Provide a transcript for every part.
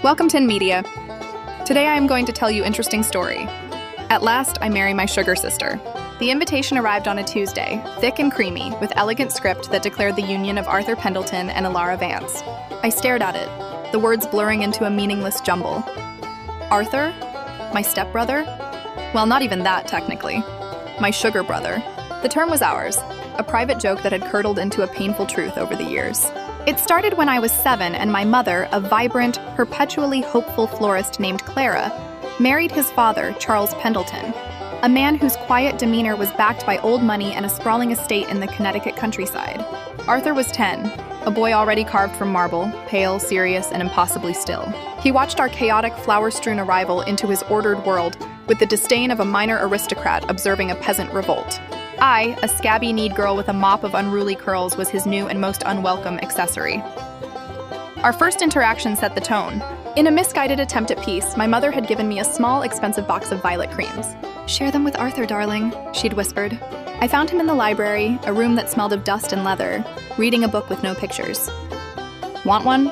Welcome to Media. Today I am going to tell you interesting story. At last, I marry my sugar sister. The invitation arrived on a Tuesday, thick and creamy, with elegant script that declared the union of Arthur Pendleton and Elara Vance. I stared at it, the words blurring into a meaningless jumble. Arthur? My stepbrother? Well, not even that, technically. My sugar brother. The term was ours, a private joke that had curdled into a painful truth over the years. It started when I was 7 and my mother, a vibrant, perpetually hopeful florist named Clara, married his father, Charles Pendleton, a man whose quiet demeanor was backed by old money and a sprawling estate in the Connecticut countryside. Arthur was 10, a boy already carved from marble, pale, serious, and impossibly still. He watched our chaotic, flower-strewn arrival into his ordered world with the disdain of a minor aristocrat observing a peasant revolt. I, a scabby-kneed girl with a mop of unruly curls, was his new and most unwelcome accessory. Our first interaction set the tone. In a misguided attempt at peace, my mother had given me a small, expensive box of violet creams. "Share them with Arthur, darling," she'd whispered. I found him in the library, a room that smelled of dust and leather, reading a book with no pictures. "Want one?"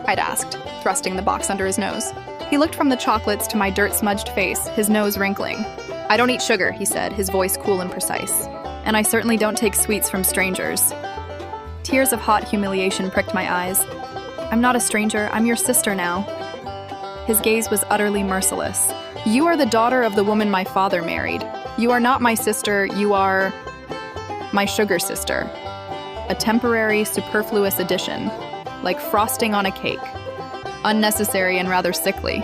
I'd asked, thrusting the box under his nose. He looked from the chocolates to my dirt-smudged face, his nose wrinkling. "I don't eat sugar," he said, his voice cool and precise. "And I certainly don't take sweets from strangers." Tears of hot humiliation pricked my eyes. "I'm not a stranger, I'm your sister now." His gaze was utterly merciless. "You are the daughter of the woman my father married. You are not my sister, you are my sugar sister. A temporary, superfluous addition, like frosting on a cake. Unnecessary and rather sickly."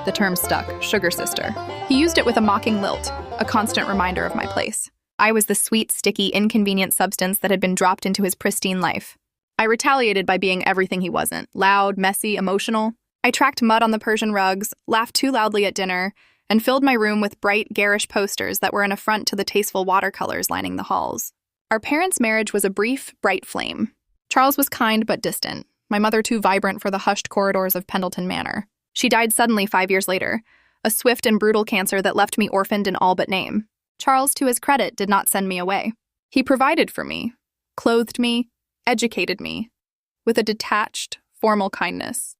The term stuck, sugar sister. He used it with a mocking lilt, a constant reminder of my place. I was the sweet, sticky, inconvenient substance that had been dropped into his pristine life. I retaliated by being everything he wasn't, loud, messy, emotional. I tracked mud on the Persian rugs, laughed too loudly at dinner, and filled my room with bright, garish posters that were an affront to the tasteful watercolors lining the halls. Our parents' marriage was a brief, bright flame. Charles was kind but distant, my mother too vibrant for the hushed corridors of Pendleton Manor. She died suddenly 5 years later, a swift and brutal cancer that left me orphaned in all but name. Charles, to his credit, did not send me away. He provided for me, clothed me, educated me, with a detached, formal kindness.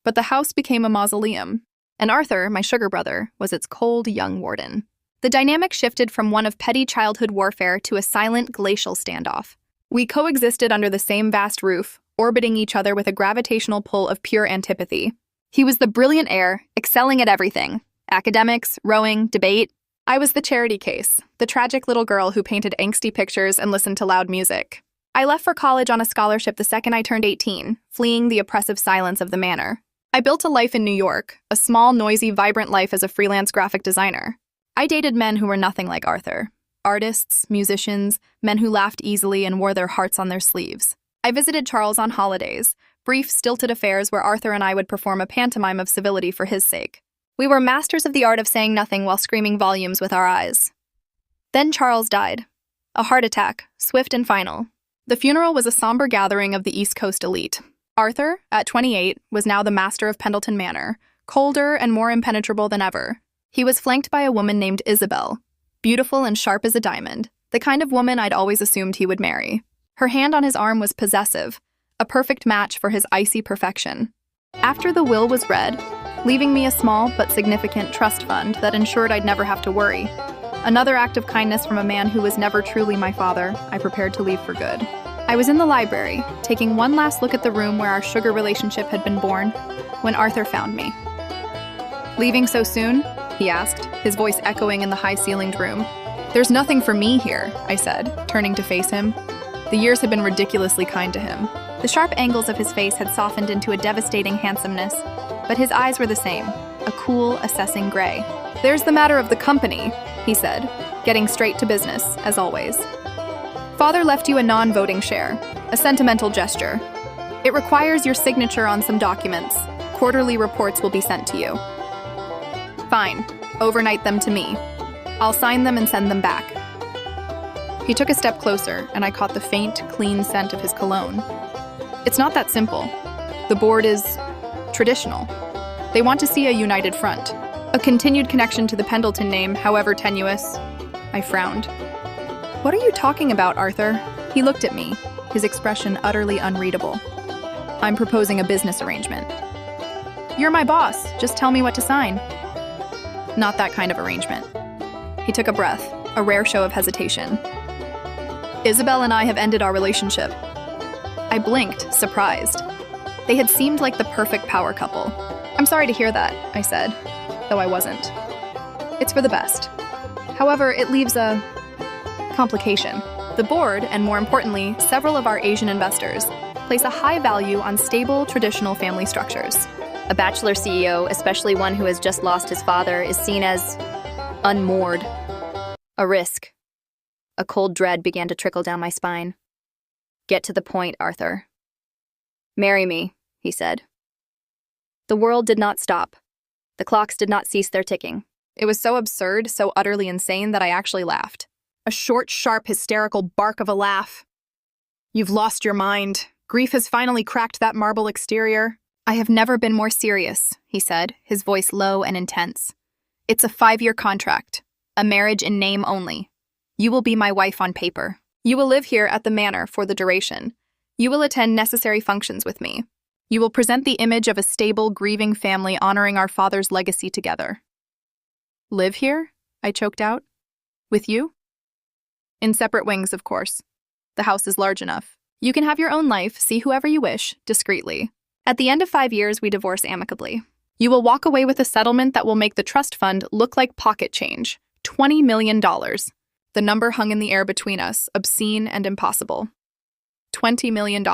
But the house became a mausoleum, and Arthur, my sugar brother, was its cold young warden. The dynamic shifted from one of petty childhood warfare to a silent, glacial standoff. We coexisted under the same vast roof, orbiting each other with a gravitational pull of pure antipathy. He was the brilliant heir, excelling at everything: academics, rowing, debate. I was the charity case, the tragic little girl who painted angsty pictures and listened to loud music. I left for college on a scholarship the second I turned 18, fleeing the oppressive silence of the manor. I built a life in New York, a small, noisy, vibrant life as a freelance graphic designer. I dated men who were nothing like Arthur. Artists, musicians, men who laughed easily and wore their hearts on their sleeves. I visited Charles on holidays, brief, stilted affairs where Arthur and I would perform a pantomime of civility for his sake. We were masters of the art of saying nothing while screaming volumes with our eyes. Then Charles died. A heart attack, swift and final. The funeral was a somber gathering of the East Coast elite. Arthur, at 28, was now the master of Pendleton Manor, colder and more impenetrable than ever. He was flanked by a woman named Isabel, beautiful and sharp as a diamond, the kind of woman I'd always assumed he would marry. Her hand on his arm was possessive, a perfect match for his icy perfection. After the will was read, leaving me a small but significant trust fund that ensured I'd never have to worry. Another act of kindness from a man who was never truly my father, I prepared to leave for good. I was in the library, taking one last look at the room where our sugar relationship had been born, when Arthur found me. "Leaving so soon?" he asked, his voice echoing in the high-ceilinged room. "There's nothing for me here," I said, turning to face him. The years had been ridiculously kind to him. The sharp angles of his face had softened into a devastating handsomeness, but his eyes were the same, a cool, assessing gray. "There's the matter of the company," he said, getting straight to business, as always. "Father left you a non-voting share, a sentimental gesture. It requires your signature on some documents. Quarterly reports will be sent to you." "Fine, overnight them to me. I'll sign them and send them back." He took a step closer, and I caught the faint, clean scent of his cologne. "It's not that simple. The board is traditional. They want to see a united front, a continued connection to the Pendleton name, however tenuous." I frowned. "What are you talking about, Arthur?" He looked at me, his expression utterly unreadable. "I'm proposing a business arrangement." You're my boss. Just tell me what to sign. Not that kind of arrangement. He took a breath, a rare show of hesitation. Isabel and I have ended our relationship. I blinked, surprised. They had seemed like the perfect power couple. I'm sorry to hear that, I said, though I wasn't. It's for the best. However, it leaves a complication. The board, and more importantly, several of our Asian investors, place a high value on stable, traditional family structures. A bachelor CEO, especially one who has just lost his father, is seen as unmoored. A risk. A cold dread began to trickle down my spine. Get to the point, Arthur. Marry me, he said. The world did not stop. The clocks did not cease their ticking. It was so absurd, so utterly insane that I actually laughed. A short, sharp, hysterical bark of a laugh. You've lost your mind. Grief has finally cracked that marble exterior. I have never been more serious, he said, his voice low and intense. It's a 5-year contract, a marriage in name only. You will be my wife on paper. You will live here at the manor for the duration. You will attend necessary functions with me. You will present the image of a stable, grieving family honoring our father's legacy together. Live here? I choked out. With you? In separate wings, of course. The house is large enough. You can have your own life, see whoever you wish, discreetly. At the end of 5 years, we divorce amicably. You will walk away with a settlement that will make the trust fund look like pocket change. $20 million. The number hung in the air between us, obscene and impossible. $20 million.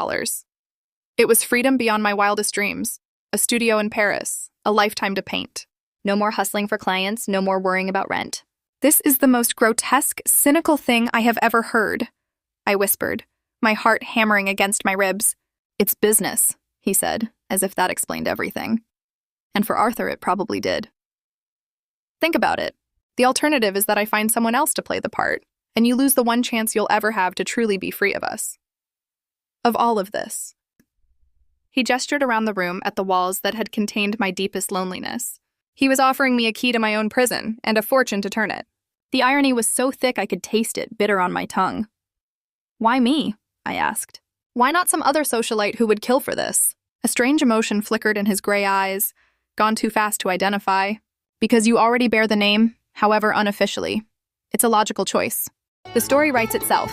It was freedom beyond my wildest dreams. A studio in Paris, a lifetime to paint. No more hustling for clients, no more worrying about rent. This is the most grotesque, cynical thing I have ever heard, I whispered, my heart hammering against my ribs. It's business, he said, as if that explained everything. And for Arthur, it probably did. Think about it. The alternative is that I find someone else to play the part, and you lose the one chance you'll ever have to truly be free of us. Of all of this. He gestured around the room at the walls that had contained my deepest loneliness. He was offering me a key to my own prison, and a fortune to turn it. The irony was so thick I could taste it, bitter on my tongue. Why me? I asked. Why not some other socialite who would kill for this? A strange emotion flickered in his gray eyes, gone too fast to identify. Because you already bear the name, however unofficially. It's a logical choice. The story writes itself.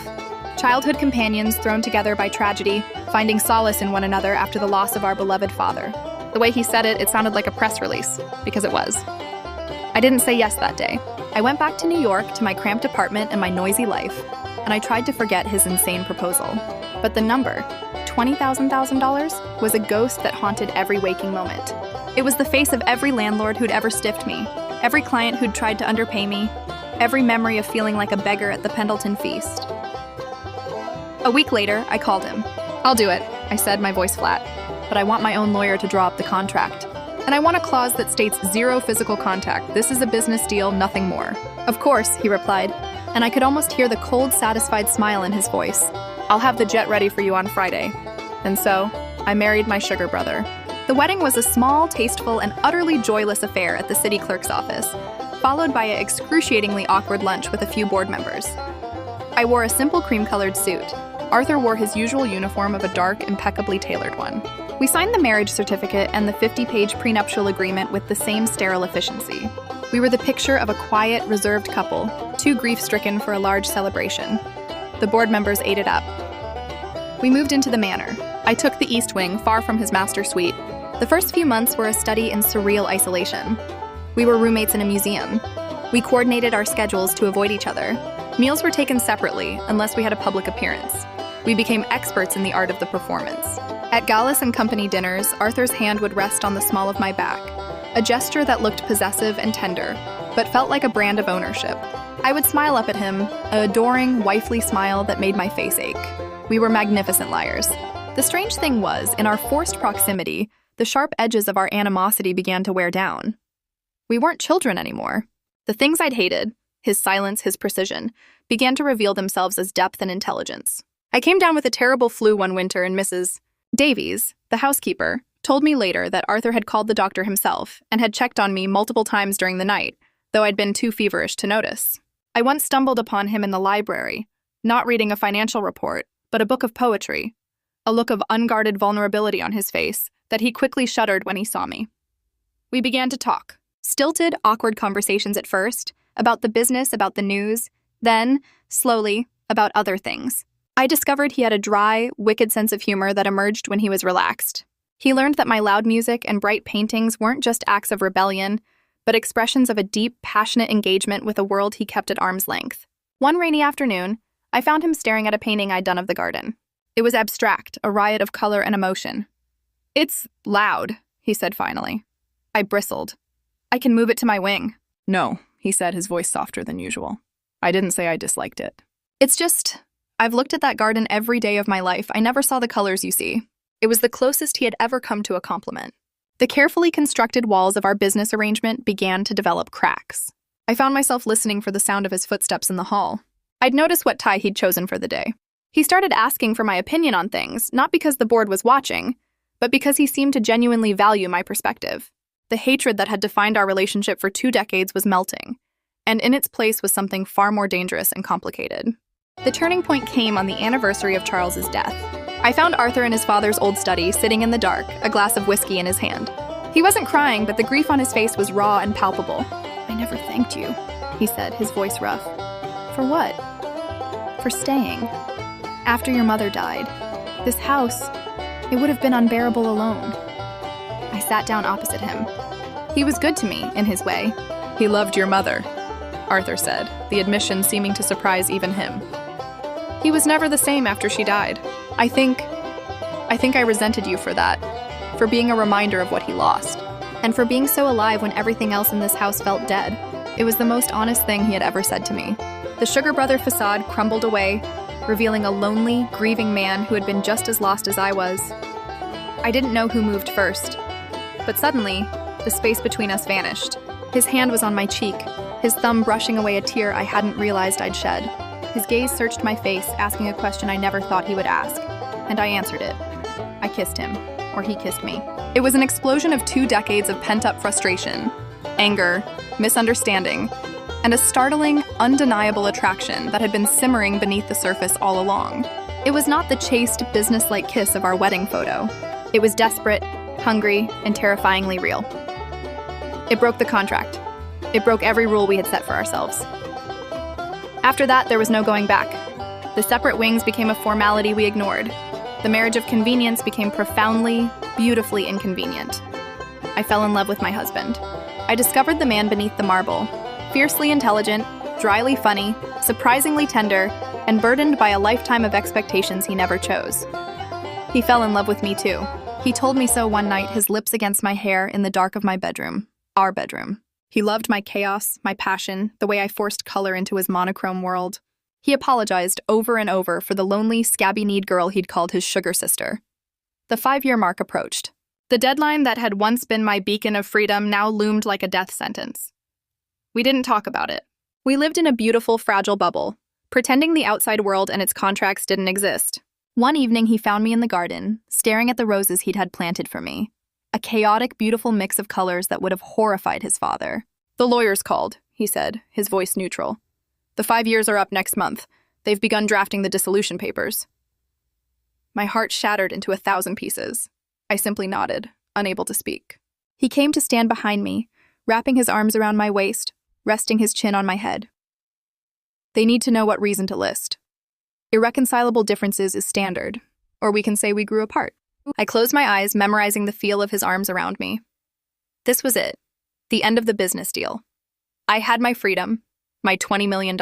Childhood companions thrown together by tragedy, finding solace in one another after the loss of our beloved father. The way he said it, it sounded like a press release, because it was. I didn't say yes that day. I went back to New York to my cramped apartment and my noisy life, and I tried to forget his insane proposal. But the number, $20,000, was a ghost that haunted every waking moment. It was the face of every landlord who'd ever stiffed me, every client who'd tried to underpay me, every memory of feeling like a beggar at the Pendleton feast. A week later, I called him. I'll do it, I said, my voice flat. But I want my own lawyer to draw up the contract. And I want a clause that states 0 physical contact. This is a business deal, nothing more. Of course, he replied, and I could almost hear the cold, satisfied smile in his voice. I'll have the jet ready for you on Friday. And so, I married my sugar brother. The wedding was a small, tasteful, and utterly joyless affair at the city clerk's office, followed by an excruciatingly awkward lunch with a few board members. I wore a simple cream-colored suit. Arthur wore his usual uniform of a dark, impeccably tailored one. We signed the marriage certificate and the 50-page prenuptial agreement with the same sterile efficiency. We were the picture of a quiet, reserved couple, too grief-stricken for a large celebration. The board members ate it up. We moved into the manor. I took the east wing, far from his master suite. The first few months were a study in surreal isolation. We were roommates in a museum. We coordinated our schedules to avoid each other. Meals were taken separately, unless we had a public appearance. We became experts in the art of the performance. At Gallus and Company dinners, Arthur's hand would rest on the small of my back, a gesture that looked possessive and tender, but felt like a brand of ownership. I would smile up at him, an adoring, wifely smile that made my face ache. We were magnificent liars. The strange thing was, in our forced proximity, the sharp edges of our animosity began to wear down. We weren't children anymore. The things I'd hated, his silence, his precision, began to reveal themselves as depth and intelligence. I came down with a terrible flu one winter, and Mrs. Davies, the housekeeper, told me later that Arthur had called the doctor himself and had checked on me multiple times during the night, though I'd been too feverish to notice. I once stumbled upon him in the library, not reading a financial report, but a book of poetry, a look of unguarded vulnerability on his face that he quickly shuddered when he saw me. We began to talk. Stilted, awkward conversations at first, about the business, about the news, then, slowly, about other things. I discovered he had a dry, wicked sense of humor that emerged when he was relaxed. He learned that my loud music and bright paintings weren't just acts of rebellion, but expressions of a deep, passionate engagement with a world he kept at arm's length. One rainy afternoon, I found him staring at a painting I'd done of the garden. It was abstract, a riot of color and emotion. "It's loud," he said finally. I bristled. "I can move it to my wing." "No," he said, his voice softer than usual. "I didn't say I disliked it. It's just, I've looked at that garden every day of my life. I never saw the colors you see." It was the closest he had ever come to a compliment. The carefully constructed walls of our business arrangement began to develop cracks. I found myself listening for the sound of his footsteps in the hall. I'd noticed what tie he'd chosen for the day. He started asking for my opinion on things, not because the board was watching, but because he seemed to genuinely value my perspective. The hatred that had defined our relationship for 2 decades was melting, and in its place was something far more dangerous and complicated. The turning point came on the anniversary of Charles's death. I found Arthur in his father's old study, sitting in the dark, a glass of whiskey in his hand. He wasn't crying, but the grief on his face was raw and palpable. "I never thanked you," he said, his voice rough. "For what?" "For staying. After your mother died, this house, it would have been unbearable alone." I sat down opposite him. He was good to me, in his way. "He loved your mother," Arthur said, the admission seeming to surprise even him. "He was never the same after she died. I think I resented you for that, for being a reminder of what he lost, and for being so alive when everything else in this house felt dead." It was the most honest thing he had ever said to me. The Sugar Brother facade crumbled away, revealing a lonely, grieving man who had been just as lost as I was. I didn't know who moved first, but suddenly, the space between us vanished. His hand was on my cheek, his thumb brushing away a tear I hadn't realized I'd shed. His gaze searched my face, asking a question I never thought he would ask, and I answered it. I kissed him, or he kissed me. It was an explosion of 2 decades of pent-up frustration, anger, misunderstanding, and a startling, undeniable attraction that had been simmering beneath the surface all along. It was not the chaste, business-like kiss of our wedding photo. It was desperate, hungry, and terrifyingly real. It broke the contract. It broke every rule we had set for ourselves. After that, there was no going back. The separate wings became a formality we ignored. The marriage of convenience became profoundly, beautifully inconvenient. I fell in love with my husband. I discovered the man beneath the marble, fiercely intelligent, dryly funny, surprisingly tender, and burdened by a lifetime of expectations he never chose. He fell in love with me too. He told me so one night, his lips against my hair in the dark of my bedroom, our bedroom. He loved my chaos, my passion, the way I forced color into his monochrome world. He apologized over and over for the lonely, scabby-kneed girl he'd called his sugar sister. The 5-year mark approached. The deadline that had once been my beacon of freedom now loomed like a death sentence. We didn't talk about it. We lived in a beautiful, fragile bubble, pretending the outside world and its contracts didn't exist. One evening, he found me in the garden, staring at the roses he'd had planted for me. A chaotic, beautiful mix of colors that would have horrified his father. "The lawyers called," he said, his voice neutral. "The 5 years are up next month. They've begun drafting the dissolution papers." My heart shattered into 1,000 pieces. I simply nodded, unable to speak. He came to stand behind me, wrapping his arms around my waist, resting his chin on my head. "They need to know what reason to list. Irreconcilable differences is standard, or we can say we grew apart." I closed my eyes, memorizing the feel of his arms around me. This was it, the end of the business deal. I had my freedom, my $20 million.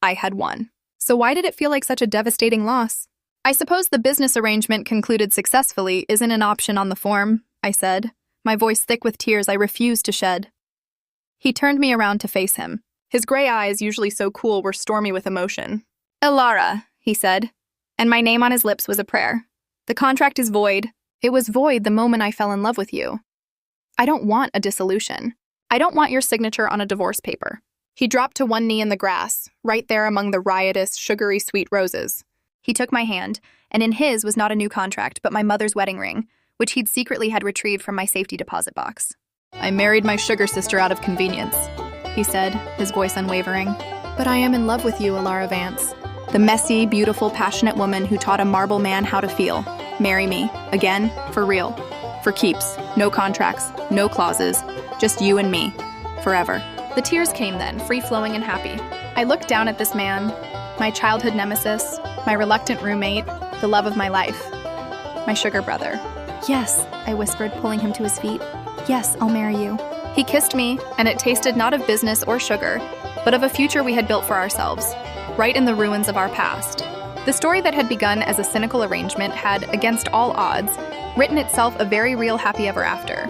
I had won. So why did it feel like such a devastating loss? "I suppose the business arrangement concluded successfully isn't an option on the form," I said, my voice thick with tears I refused to shed. He turned me around to face him. His gray eyes, usually so cool, were stormy with emotion. "Elara," he said, and my name on his lips was a prayer. "The contract is void. It was void the moment I fell in love with you. I don't want a dissolution. I don't want your signature on a divorce paper." He dropped to one knee in the grass, right there among the riotous, sugary sweet roses. He took my hand, and in his was not a new contract, but my mother's wedding ring, which he'd secretly had retrieved from my safety deposit box. "I married my sugar sister out of convenience," he said, his voice unwavering. "But I am in love with you, Elara Vance. The messy, beautiful, passionate woman who taught a marble man how to feel. Marry me. Again, for real. For keeps, no contracts, no clauses, just you and me, forever. The tears came then, free-flowing and happy. I looked down at this man, my childhood nemesis, my reluctant roommate, the love of my life, my sugar brother. "Yes," I whispered, pulling him to his feet. "Yes, I'll marry you." He kissed me, and it tasted not of business or sugar, but of a future we had built for ourselves, right in the ruins of our past. The story that had begun as a cynical arrangement had, against all odds, written itself a very real happy ever after.